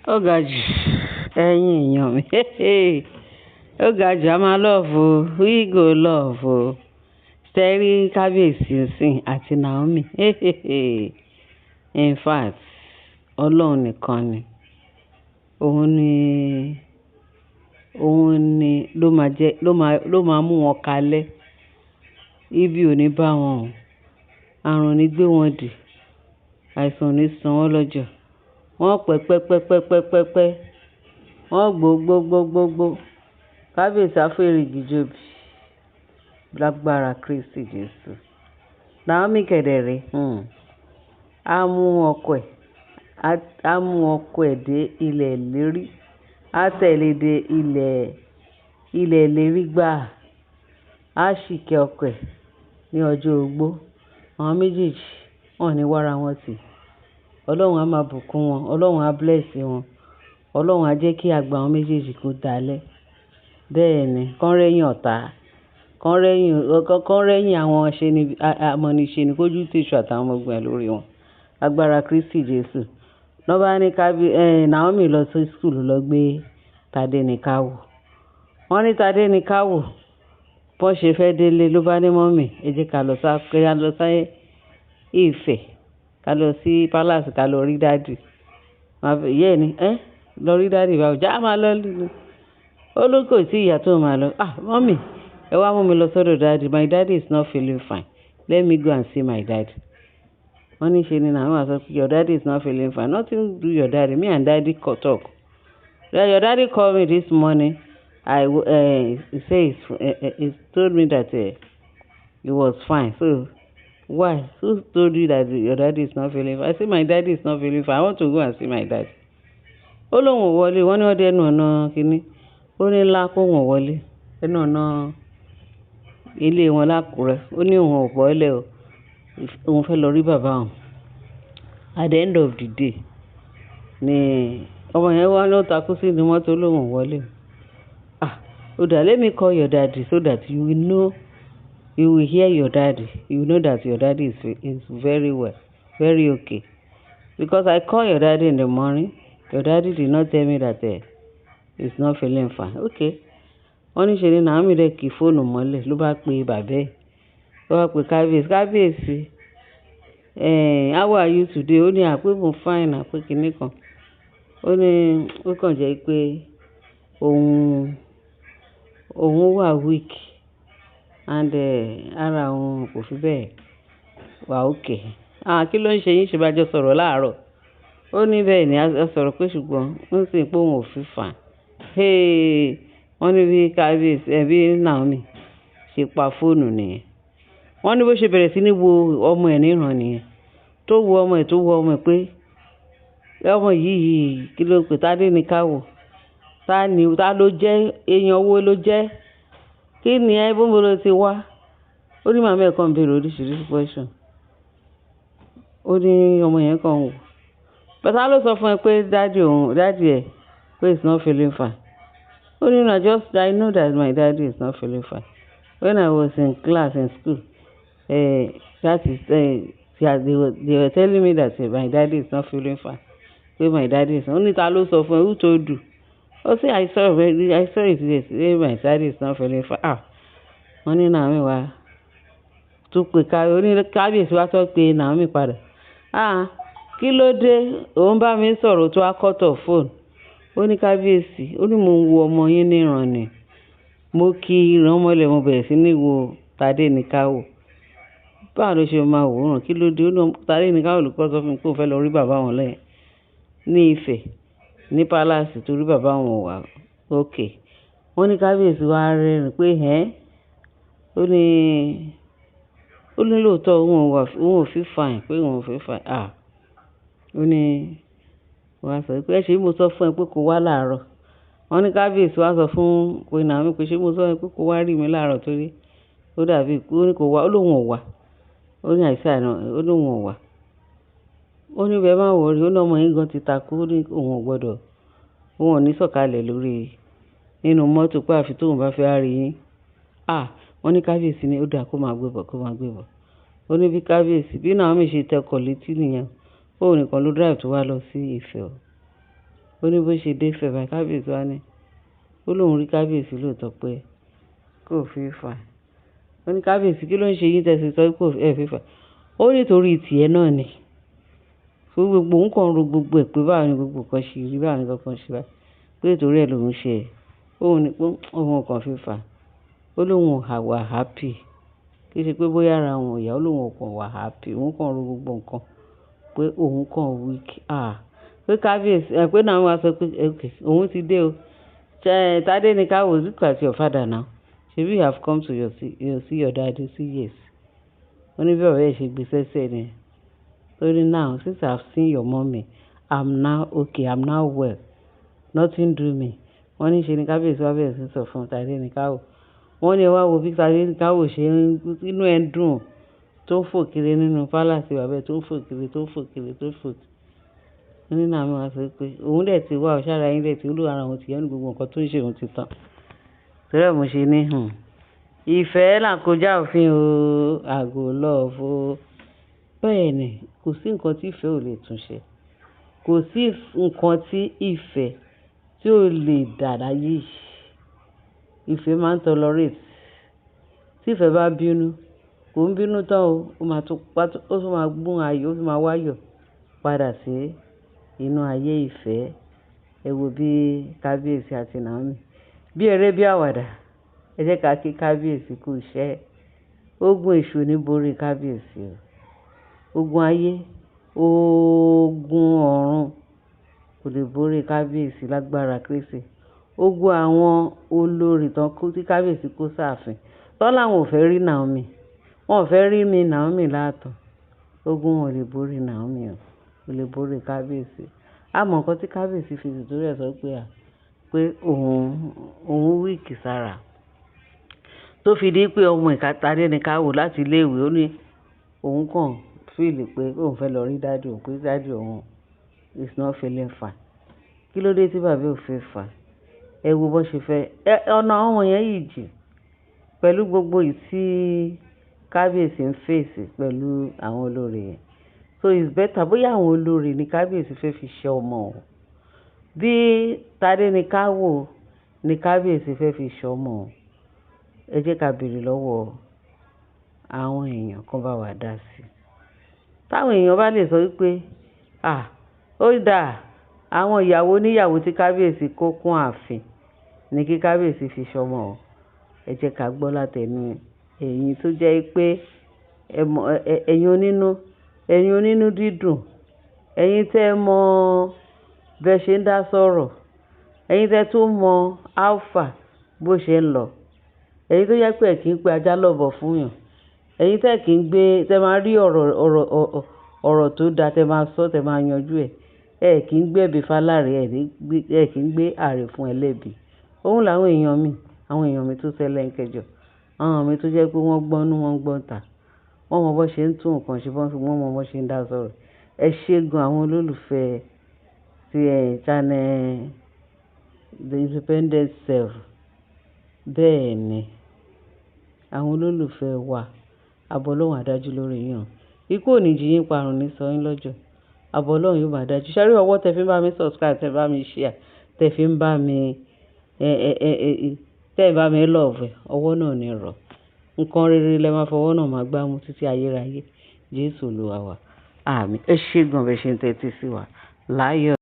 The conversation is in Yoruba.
Ó ga jù ẹ̀yin èèyàn mi. Ó ga jù a máa lọ́ọ̀fù we go lọ́ọ̀fù Tẹ́rí kábíyèsí sìn àti Naomi. In fact, Ọlọ́run nìkan ni. Òun ni ló máa mú wọn kalẹ̀. Ibi ò ní bá wọn o. Àrùn ò ní gbé wọn dè. Àìsàn ò ní san wọ́n lọ́jọ́. Wọ́n pẹ́. Wọ́n gbogbo. Kábíyèsí afẹ́rìgì jòbí. Lágbára Kristi Jésù. Naomi kẹ̀dẹ̀rẹ̀. Á mú ọkọ ẹ̀ dé ilẹ̀ ìlérí. Á tẹ̀lé dé ilẹ̀ ìlérí gbà. Á ṣìkẹ́ ọkọ ẹ̀ ní ọjọ́ ogbó. Àwọn méjèèjì wọ́n ní wára wọn tì. Ọlọ́run á máa bùkún wọn. Ọlọ́run á bless wọn. Ọlọ́run á jẹ́ kí àgbà àwọn méjèèjì kó dalẹ̀. Bẹ́ẹ̀ ni, kán rẹ́yìn ọ̀tá. Kán rẹ́yìn àwọn amọ̀nìṣe ní kójú tèṣù àtàwọn ọmọ ogun ẹ̀ lórí wọn. Agbára Kristi Jésù. Lọ́ bá ní Naomi lọ sí school lọ gbé Tadé ní káwò. Wọ́n ní Tadé ní káwò. Bọ́n ṣe fẹ́ délé ló bá ní mọ́mì ẹ jẹ́ ká lọ sáyé Ifẹ̀. Ká lọ sí palace ká lọ rí dáàdì. Ìyá ẹ̀ ní lọ rí dáàdì báwo já máa lọ lù. Ó ló kò sí ìyá tó máa lọ. Mọ́mì ẹ wá mú mi lọ sọ́dọ̀ dáàdì. My daddy is not feeling fine. Let me go and see my daddy. Wọ́n ní ṣe ni àwọn àṣọ pé your daddy is not feeling fine. Nothing do your daddy. Me and daddy talk. Your daddy called me this morning. He says he told me that he was fine. So why? Who told you that your daddy is not feeling fine? I said my daddy is not feeling fine. I want to go and see my daddy. Ó lóun ò wọlé. Wọ́n ní wọ́n dé ẹnu ọ̀nà kínní. Ó ní ńlá kó wọn wọlé. Ẹnu ọ̀nà ilé wọn l'Ákúrẹ́. Ó ní òun ò bọ́lẹ̀ o. Òun fẹ́ lọ rí bàbá òun. At the end of the day ni ọmọ yẹn wá ló takú sí ní mọ́tò lóun ò wọlé. Let me call your daddy so that you will know, you will hear your daddy. You will know that your daddy is very well, very okay. Because I called your daddy in the morning. Your daddy did not tell me that he's not feeling fine. Okay. Wọ́n ní ṣe ni Naomi rẹ̀ kì í fóònù mọ́lẹ̀ ló bá pe bàbá ẹ̀. Ló bá pe kábíyèsí. How are you today? Ó ní àpé mo fine àpé kinní kan. Ó ní ó kàn jẹ́ pé òun wà weak and ara òun kò fi bẹ́ẹ̀ wà okay. Kí ló ń ṣe yín ṣe bá jọ sọ̀rọ̀ láàárọ̀? Ó ní bẹ́ẹ̀ ni a sọ̀rọ̀ pé ṣùgbọ́n ó sì pé òun ò fi fà. Wọ́n ní bí kábíyèsí bí Naomi ṣe pa fóònù nìyẹn. Wọ́n ní bó ṣe bẹ̀rẹ̀ sí ní wo ọmọ ẹ̀ níran nìyẹn. Tó wo ọmọ ẹ̀ pé ọmọ yìí kí ló ń pè Tádé ní káwò. Ta ló jẹ́ èèyàn owó ló jẹ́. Kí ni ẹ bó ló ti wá? Ó ní màmá ẹ̀ kan béèrè oríṣiríṣi question. Ó ní ọmọ yẹn kan wò. Bàtà ló sọ fún ẹ pé dáàdì ẹ̀ pé he's not feeling fine. Ó ní I know that my daddy is not feeling fine. When I was in class in school, that is they were telling me that my daddy is not feeling fine. Pé my daddy is. Ó ní ta ló sọ fún ẹ? Who told you? Ó sì I saw it yesterday. My daddy is not feeling fine. Wọ́n ní Naomi wá tún pé kábíyèsí wá sọ pé Naomi padà. Kí ló dé? Òun bá mi sọ̀rọ̀ tó wá cut off phone. Ó ní kábíyèsí. Ó ní mo ń wo ọmọ yín níran ni. Mo kí ìran mọ́lẹ̀ mo bẹ̀rẹ̀ sí ní wo Tadé ní káwò. Báwo ló ṣe máa wòran? Kí ló dé? Ó ní Tadé ní káwò ló kọ́ sọ fún mi pé òun fẹ́ lọ rí bàbá wọn lẹ́yìn ní Ifẹ̀ ní palace torí bàbá wọn wà okay. Wọ́n ní kábíyèsí wá rẹ́rìn pé ó ní lóòótọ́ òun ò fi fine pé òun ò fi fine. Ó ní wá sọ pé ṣé mo sọ fún ẹ pé kó wá láàárọ̀. Wọ́n ní kábíyèsí wá sọ fún pé Naomi pé ṣé mo sọ pé kó wá rí mi láàárọ̀ torí ó dàbí ó ní kó wá. Ó lóun ò wá. Ó ní àìsàn ó lóun ò wá. Ó ní bẹ́ẹ̀ máa wọ̀rí. Ó ní ọmọ yín gan ti takú. Ó ní òun ò ní sọ̀kalẹ̀ nínú mọ́tò pé àfi tóun bá fẹ́ rí yín. Wọ́n ní kábíyèsí ní ó dà kó máa gbé bọ̀. Ó ní bí Naomi ṣe tẹkọ̀ létí nìyẹn. Òun nìkan ló drive tó wá lọ sí Ifẹ̀ o. ó ní bó ṣe dé Ifẹ̀ báyìí kábíyèsí wá ní ó lóun rí kábíyèsí lóòótọ́ pé kò fi fà ó ní kábíyèsí kí ló ń ṣe yín tẹ̀sí sọ pé kò fi fà ó nítorí tiẹ̀ náà ni fún gbogbo òun kàn ro gbogbo ẹ̀ pé báwo ni gbogbo kan ṣe rí báwo ni kankan ṣe báyìí pé nítorí ẹ̀ lòun ṣe òun ni pé òun kàn fi fà ó lóun wà happy kì í ṣe pé bóyá ara òun ò yá ó lóun kàn wà happy òun kàn ro gbogbo nǹkan pé òun kàn weak pé kábíyèsí pé náà wá sọ pé òun ti dé o Tádé ní ká wò look at your father now ṣebí you have come to see your daddy sí yes ó ní bí ọ̀rẹ́ ẹ̀ ṣe gbé sẹ́sẹ̀ ni ó ní now since I have seen your mommy I'm now okay I'm now well nothing do me wọ́n ní ṣe ni kábíyèsí wá bẹ̀rẹ̀ sí sọ fún Tádé ní ká wò wọ́n ní wá wo bí Tádé ní ká wò ṣe inú ẹ̀ ń dùn tó ń fò kiri nínú pálásì bàbá tó ń fò kiri tó ń fò kiri tó ń fò kiri wọ́n ní náà wọ́n sọ pé òun dẹ̀ ti wá ọ̀ṣára yín dẹ̀ ti olú ara òun ti yẹn ní gbogbo nǹkan tó ń ṣe òun ti tán torí ẹ̀ mo ṣe ní ìfẹ́ là kọjá òfin o àgò lọ́ọ̀fù bẹ́ẹ̀ ni kò sí nǹkan tí ìfẹ́ ò lè tún ṣe kò sí nǹkan tí ìfẹ́ tí ò lè dà láyé ìfẹ́ máa ń tolerate tí ìfẹ́ bá bínú kò ń bínú tán o ó tún máa gbóhùn ayọ̀ ó tún máa wáyọ̀ padà sí inú ayé ìfẹ́ ẹ wo bí kábíyèsí àti Naomi bí eré bí àwàdà ẹ jẹ́ ká kí kábíyèsí kú iṣẹ́ ogun èṣù ní borí kábíyèsí o ogun ayé ogun ọ̀run kò lè borí kábíyèsí lágbára Kristi ogun àwọn olórí tán kú tí kábíyèsí kó sáàfin tọ́ làwọn ò fẹ́ rí Naomi wọn ò fẹ́ rí mi Naomi láàtọ̀ ogun wọn ò lè borí Naomi o kò lè borí kábíyèsí àmọ́ nǹkan tí kábíyèsí fi tìtorí ẹ̀ sọ pé òun wíìkì sára tó fi di pé ọmọ Tádé ní ká wò láti iléèwé ó ní òun kàn fíìlì pé òun fẹ́ lọ rí dájú òun pé dájú òun is not feeling fine kí ló dé tí bàbá ò fẹ́ fà ẹ wo bó ṣe fẹ́ ọ̀nà ọmọ yẹn yìí jì pẹ̀lú gbogbo ìtí kábíyèsí ń fèsì pẹ̀lú àwọn olórí yẹn so it's better bóyá àwọn olórí ní kábíyèsí fẹ́ fi ṣe ọmọ o bí Tádé ní ká wò ní kábíyèsí fẹ́ fi ṣe ọmọ o ẹ jẹ́ ká béèrè lọ́wọ́ àwọn èèyàn kan bá wà dá sí táwọn èèyàn bá lè sọ wípé ó dáa àwọn ìyàwó níyàwó tí kábíyèsí kó kún ààfin ní kí kábíyèsí fi ṣe ọmọ o ẹ jẹ́ ká gbọ́ látẹnu ẹ̀yin tó jẹ́ pé ẹ̀yin onínú dídùn ẹ̀yin tẹ́ mọ bẹ́ẹ̀ ṣe ń dá sọ̀rọ̀ ẹ̀yin tẹ́ tún mọ alpha bó ṣe ń lọ ẹ̀yin tó yẹ pé ẹ̀ kì í pe ajá lọ́bọ̀ fún yàn ẹ̀yin tẹ́ kì í gbé tẹ́ máa rí ọ̀rọ̀ tó dáa tẹ́ máa sọ tẹ́ máa yanjú ẹ̀ kì í gbé ẹ̀bí fáláre ẹ̀ kì í gbé ààrẹ fún ẹlẹ́bi òun làwọn èèyàn mi tó ṣẹlẹ̀ ń kẹjọ àwọn mi tó jẹ́ pé wọ́n gbọ́nú wọ́n gbọ́n ta wọ́n mọ bó ṣe ń tún nǹkan ṣe wọ́n mọ bó ṣe ń dá sọ̀rọ̀ ẹ ṣé gan àwọn olólùfẹ́ ti channel The Independent Self bẹ́ẹ̀ ni àwọn olólùfẹ́ wa àbọ̀ Ọlọ́run àdájú lórí yín ikú ò ní jí yín parun ní sọ yín lọ́jọ́ àbọ̀ Ọlọ́run yóò bá dájú ṣẹ́rí ọwọ́ tẹ fi ń bá mi subscribe tẹ bá mi share tẹ fi ń bá mi tẹ́ ẹ bá mi love ọwọ́ náà ní rọ̀ nǹkan rere lẹ máa fọwọ́ náà máa gbá mú títí ayérayé Jésù Olúwa wa àmín ẹ ṣé gan bẹ́ẹ̀ ṣe ń tẹ́tí sí wa láyọ̀.